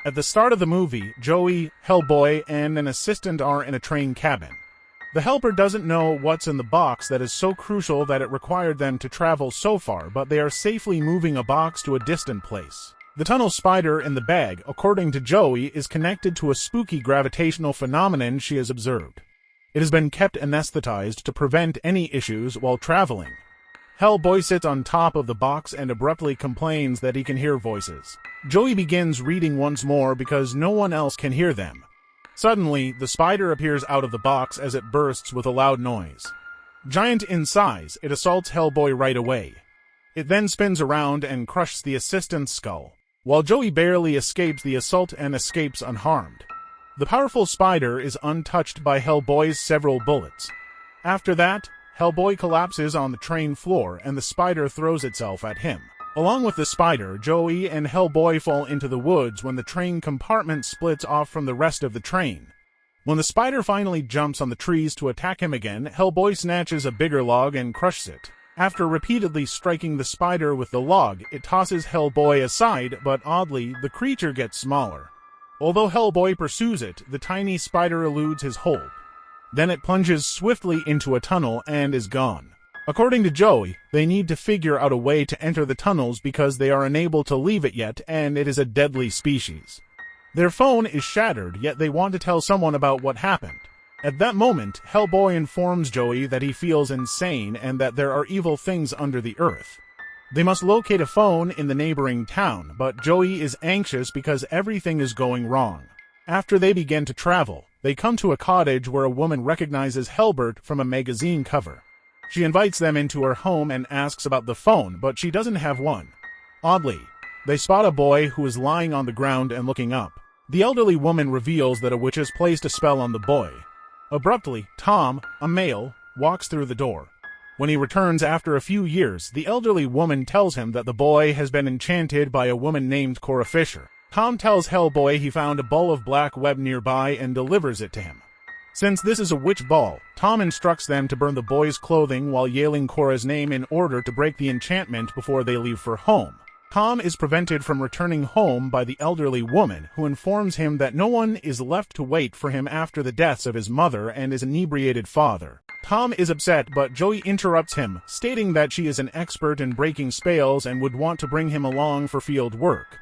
At the start of the movie, Joey, Hellboy, and an assistant are in a train cabin. The helper doesn't know what's in the box that is so crucial that it required them to travel so far, but they are safely moving a box to a distant place. The tunnel spider in the bag, according to Joey, is connected to a spooky gravitational phenomenon she has observed. It has been kept anesthetized to prevent any issues while traveling. Hellboy sits on top of the box and abruptly complains that he can hear voices. Joey begins reading once more because no one else can hear them. Suddenly, the spider appears out of the box as it bursts with a loud noise. Giant in size, it assaults Hellboy right away. It then spins around and crushes the assistant's skull, while Joey barely escapes the assault and escapes unharmed. The powerful spider is untouched by Hellboy's several bullets. After that, Hellboy collapses on the train floor and the spider throws itself at him. Along with the spider, Joey and Hellboy fall into the woods when the train compartment splits off from the rest of the train. When the spider finally jumps on the trees to attack him again, Hellboy snatches a bigger log and crushes it. After repeatedly striking the spider with the log, it tosses Hellboy aside, but oddly, the creature gets smaller. Although Hellboy pursues it, the tiny spider eludes his hold. Then it plunges swiftly into a tunnel and is gone. According to Joey, they need to figure out a way to enter the tunnels because they are unable to leave it yet, and it is a deadly species. Their phone is shattered, yet they want to tell someone about what happened. At that moment, Hellboy informs Joey that he feels insane and that there are evil things under the earth. They must locate a phone in the neighboring town, but Joey is anxious because everything is going wrong. After they begin to travel, they come to a cottage where a woman recognizes Hellbert from a magazine cover. She invites them into her home and asks about the phone, but she doesn't have one. Oddly, they spot a boy who is lying on the ground and looking up. The elderly woman reveals that a witch has placed a spell on the boy. Abruptly, Tom, a male, walks through the door. When he returns after a few years, the elderly woman tells him that the boy has been enchanted by a woman named Cora Fisher. Tom tells Hellboy he found a ball of black web nearby and delivers it to him. Since this is a witch ball, Tom instructs them to burn the boy's clothing while yelling Cora's name in order to break the enchantment before they leave for home. Tom is prevented from returning home by the elderly woman, who informs him that no one is left to wait for him after the deaths of his mother and his inebriated father. Tom is upset, but Joey interrupts him, stating that she is an expert in breaking spells and would want to bring him along for field work.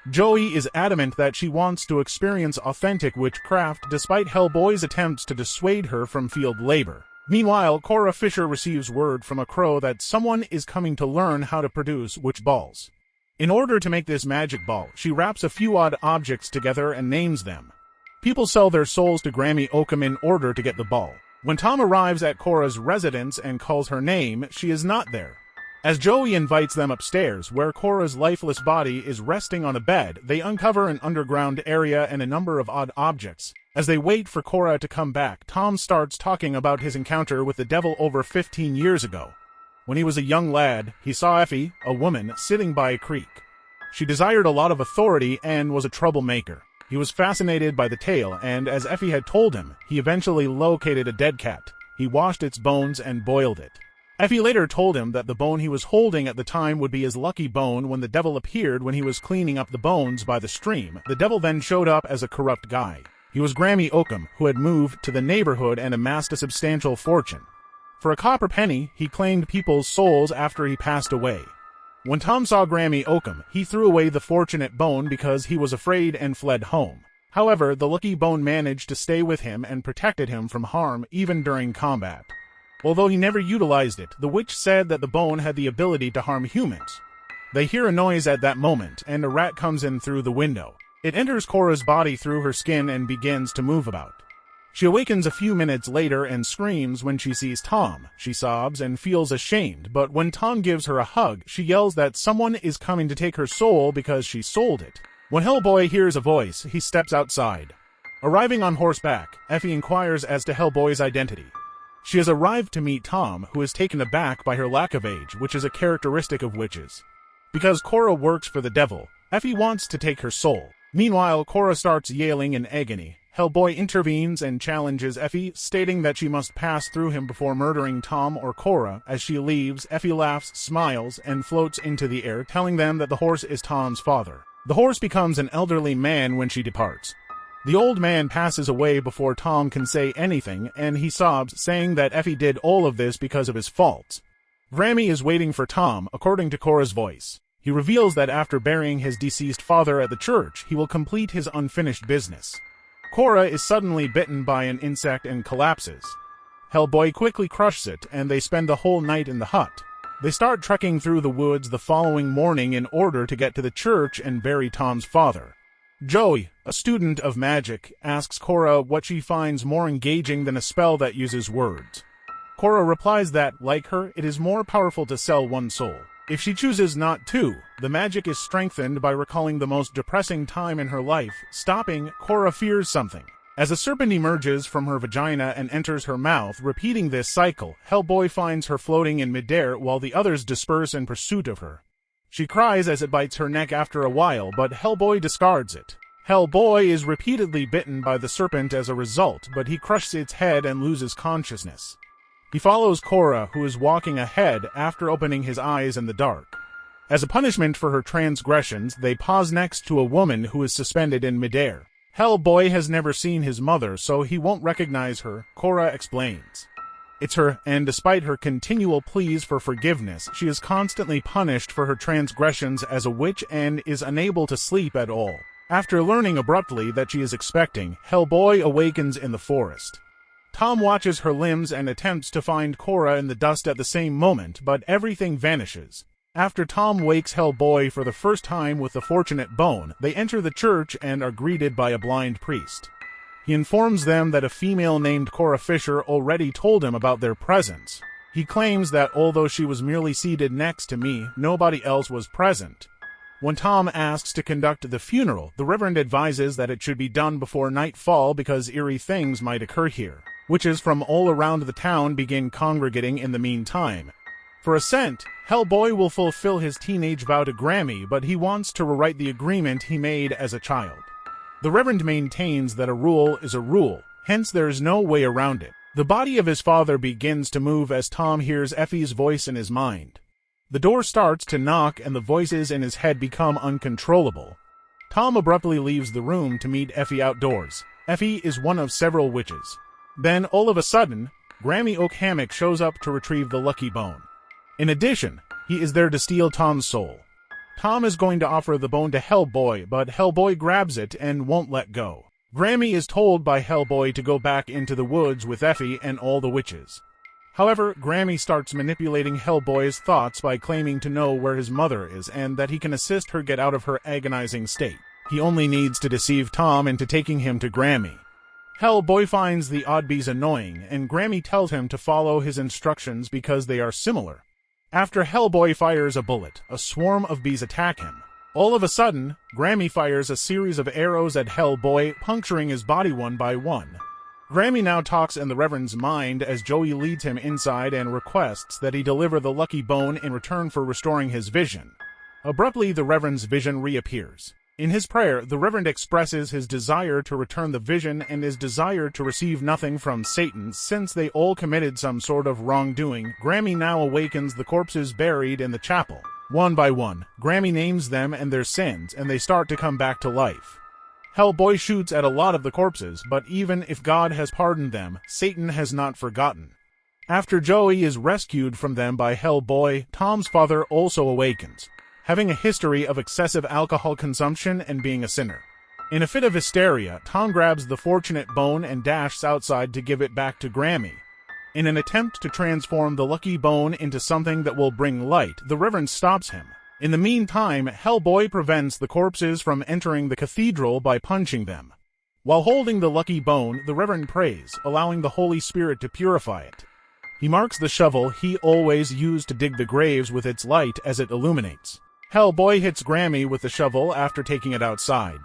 Joey is adamant that she wants to experience authentic witchcraft despite Hellboy's attempts to dissuade her from field labor. Meanwhile, Cora Fisher receives word from a crow that someone is coming to learn how to produce witch balls. In order to make this magic ball, she wraps a few odd objects together and names them. People sell their souls to Grammy Oakham in order to get the ball. When Tom arrives at Cora's residence and calls her name, she is not there. As Joey invites them upstairs, where Cora's lifeless body is resting on a bed, they uncover an underground area and a number of odd objects. As they wait for Cora to come back, Tom starts talking about his encounter with the devil over 15 years ago. When he was a young lad, he saw Effie, a woman, sitting by a creek. She desired a lot of authority and was a troublemaker. He was fascinated by the tale, and as Effie had told him, he eventually located a dead cat. He washed its bones and boiled it. Effie later told him that the bone he was holding at the time would be his lucky bone when the devil appeared when he was cleaning up the bones by the stream. The devil then showed up as a corrupt guy. He was Grammy Oakham, who had moved to the neighborhood and amassed a substantial fortune. For a copper penny, he claimed people's souls after he passed away. When Tom saw Grammy Oakham, he threw away the fortunate bone because he was afraid and fled home. However, the lucky bone managed to stay with him and protected him from harm even during combat. Although he never utilized it, the witch said that the bone had the ability to harm humans. They hear a noise at that moment, and a rat comes in through the window. It enters Cora's body through her skin and begins to move about. She awakens a few minutes later and screams when she sees Tom. She sobs and feels ashamed, but when Tom gives her a hug, she yells that someone is coming to take her soul because she sold it. When Hellboy hears a voice, he steps outside. Arriving on horseback, Effie inquires as to Hellboy's identity. She has arrived to meet Tom, who is taken aback by her lack of age, which is a characteristic of witches. Because Cora works for the devil, Effie wants to take her soul. Meanwhile, Cora starts yelling in agony. Hellboy intervenes and challenges Effie, stating that she must pass through him before murdering Tom or Cora. As she leaves, Effie laughs, smiles, and floats into the air, telling them that the horse is Tom's father. The horse becomes an elderly man when she departs. The old man passes away before Tom can say anything, and he sobs, saying that Effie did all of this because of his faults. Grammy is waiting for Tom, according to Cora's voice. He reveals that after burying his deceased father at the church, he will complete his unfinished business. Cora is suddenly bitten by an insect and collapses. Hellboy quickly crushes it, and they spend the whole night in the hut. They start trekking through the woods the following morning in order to get to the church and bury Tom's father. Joey, a student of magic, asks Cora what she finds more engaging than a spell that uses words. Cora replies that, like her, it is more powerful to sell one soul. If she chooses not to, the magic is strengthened by recalling the most depressing time in her life. Stopping, Cora fears something. As a serpent emerges from her vagina and enters her mouth, repeating this cycle, Hellboy finds her floating in midair while the others disperse in pursuit of her. She cries as it bites her neck after a while, but Hellboy discards it. Hellboy is repeatedly bitten by the serpent as a result, but he crushes its head and loses consciousness. He follows Cora, who is walking ahead after opening his eyes in the dark. As a punishment for her transgressions, they pause next to a woman who is suspended in midair. Hellboy has never seen his mother, so he won't recognize her, Cora explains. It's her, and despite her continual pleas for forgiveness, she is constantly punished for her transgressions as a witch and is unable to sleep at all. After learning abruptly that she is expecting, Hellboy awakens in the forest. Tom watches her limbs and attempts to find Cora in the dust at the same moment, but everything vanishes. After Tom wakes Hellboy for the first time with the fortunate bone, they enter the church and are greeted by a blind priest. He informs them that a female named Cora Fisher already told him about their presence. He claims that although she was merely seated next to me, nobody else was present. When Tom asks to conduct the funeral, the Reverend advises that it should be done before nightfall because eerie things might occur here. Witches from all around the town begin congregating in the meantime. For a cent, Hellboy will fulfill his teenage vow to Grammy, but he wants to rewrite the agreement he made as a child. The Reverend maintains that a rule is a rule, hence there is no way around it. The body of his father begins to move as Tom hears Effie's voice in his mind. The door starts to knock and the voices in his head become uncontrollable. Tom abruptly leaves the room to meet Effie outdoors. Effie is one of several witches. Then, all of a sudden, Grammy Oak Hammock shows up to retrieve the lucky bone. In addition, he is there to steal Tom's soul. Tom is going to offer the bone to Hellboy, but Hellboy grabs it and won't let go. Grammy is told by Hellboy to go back into the woods with Effie and all the witches. However, Grammy starts manipulating Hellboy's thoughts by claiming to know where his mother is and that he can assist her get out of her agonizing state. He only needs to deceive Tom into taking him to Grammy. Hellboy finds the odd bees annoying, and Grammy tells him to follow his instructions because they are similar. After Hellboy fires a bullet, a swarm of bees attack him. All of a sudden, Grammy fires a series of arrows at Hellboy, puncturing his body one by one. Grammy now talks in the Reverend's mind as Joey leads him inside and requests that he deliver the lucky bone in return for restoring his vision. Abruptly, the Reverend's vision reappears. In his prayer, the Reverend expresses his desire to return the vision and his desire to receive nothing from Satan since they all committed some sort of wrongdoing. Grammy now awakens the corpses buried in the chapel. One by one, Grammy names them and their sins, and they start to come back to life. Hellboy shoots at a lot of the corpses, but even if God has pardoned them, Satan has not forgotten. After Joey is rescued from them by Hellboy, Tom's father also awakens, having a history of excessive alcohol consumption and being a sinner. In a fit of hysteria, Tom grabs the fortunate bone and dashes outside to give it back to Grammy. In an attempt to transform the lucky bone into something that will bring light, the Reverend stops him. In the meantime, Hellboy prevents the corpses from entering the cathedral by punching them. While holding the lucky bone, the Reverend prays, allowing the Holy Spirit to purify it. He marks the shovel he always used to dig the graves with its light as it illuminates. Hellboy hits Grammy with the shovel after taking it outside.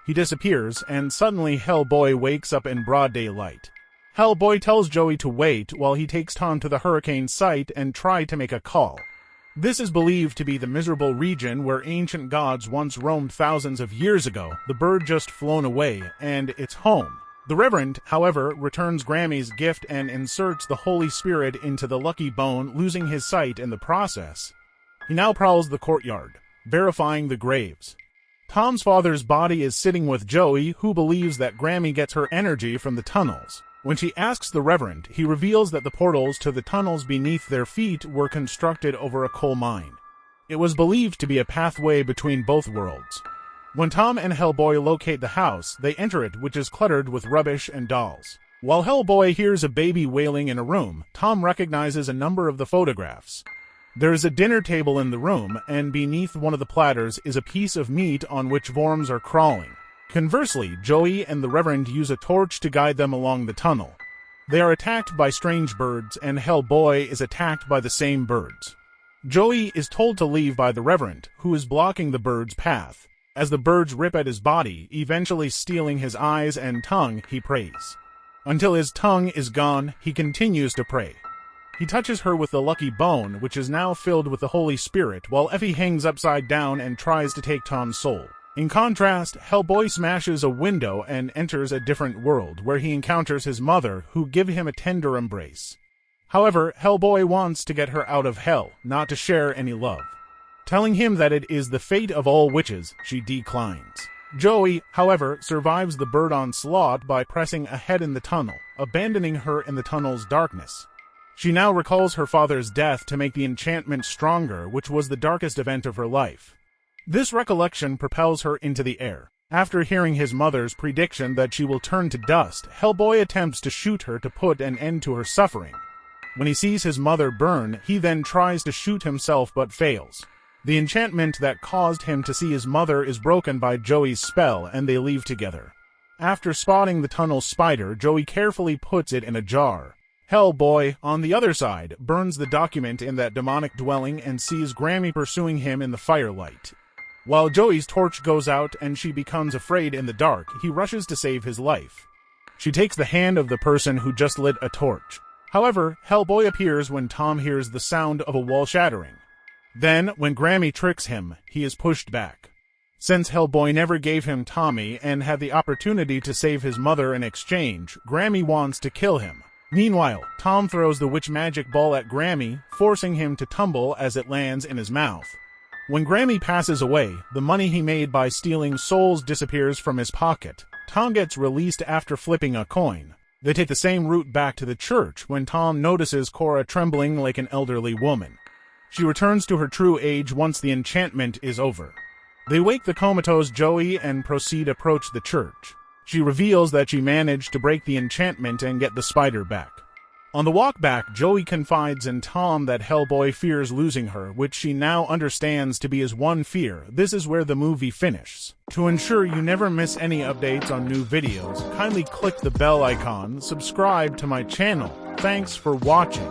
He disappears, and suddenly Hellboy wakes up in broad daylight. Hellboy tells Joey to wait while he takes Tom to the hurricane site and try to make a call. This is believed to be the miserable region where ancient gods once roamed thousands of years ago, the bird just flown away, and its home. The Reverend, however, returns Grammy's gift and inserts the Holy Spirit into the lucky bone, losing his sight in the process. He now prowls the courtyard, verifying the graves. Tom's father's body is sitting with Joey, who believes that Grammy gets her energy from the tunnels. When she asks the Reverend, he reveals that the portals to the tunnels beneath their feet were constructed over a coal mine. It was believed to be a pathway between both worlds. When Tom and Hellboy locate the house, they enter it, which is cluttered with rubbish and dolls. While Hellboy hears a baby wailing in a room, Tom recognizes a number of the photographs. There is a dinner table in the room, and beneath one of the platters is a piece of meat on which worms are crawling. Conversely, Joey and the Reverend use a torch to guide them along the tunnel. They are attacked by strange birds, and Hellboy is attacked by the same birds. Joey is told to leave by the Reverend, who is blocking the bird's path. As the birds rip at his body, eventually stealing his eyes and tongue, he prays. Until his tongue is gone, he continues to pray. He touches her with the lucky bone, which is now filled with the Holy Spirit, while Effie hangs upside down and tries to take Tom's soul. In contrast, Hellboy smashes a window and enters a different world, where he encounters his mother, who gives him a tender embrace. However, Hellboy wants to get her out of hell, not to share any love. Telling him that it is the fate of all witches, she declines. Joey, however, survives the bird onslaught by pressing ahead in the tunnel, abandoning her in the tunnel's darkness. She now recalls her father's death to make the enchantment stronger, which was the darkest event of her life. This recollection propels her into the air. After hearing his mother's prediction that she will turn to dust, Hellboy attempts to shoot her to put an end to her suffering. When he sees his mother burn, he then tries to shoot himself but fails. The enchantment that caused him to see his mother is broken by Joey's spell, and they leave together. After spotting the tunnel spider, Joey carefully puts it in a jar. Hellboy, on the other side, burns the document in that demonic dwelling and sees Grammy pursuing him in the firelight. While Joey's torch goes out and she becomes afraid in the dark, he rushes to save his life. She takes the hand of the person who just lit a torch. However, Hellboy appears when Tom hears the sound of a wall shattering. Then, when Grammy tricks him, he is pushed back. Since Hellboy never gave him Tommy and had the opportunity to save his mother in exchange, Grammy wants to kill him. Meanwhile, Tom throws the witch magic ball at Grammy, forcing him to tumble as it lands in his mouth. When Grammy passes away, the money he made by stealing souls disappears from his pocket. Tom gets released after flipping a coin. They take the same route back to the church when Tom notices Cora trembling like an elderly woman. She returns to her true age once the enchantment is over. They wake the comatose Joey and proceed to approach the church. She reveals that she managed to break the enchantment and get the spider back. On the walk back, Joey confides in Tom that Hellboy fears losing her, which she now understands to be his one fear. This is where the movie finishes. To ensure you never miss any updates on new videos, kindly click the bell icon, subscribe to my channel. Thanks for watching.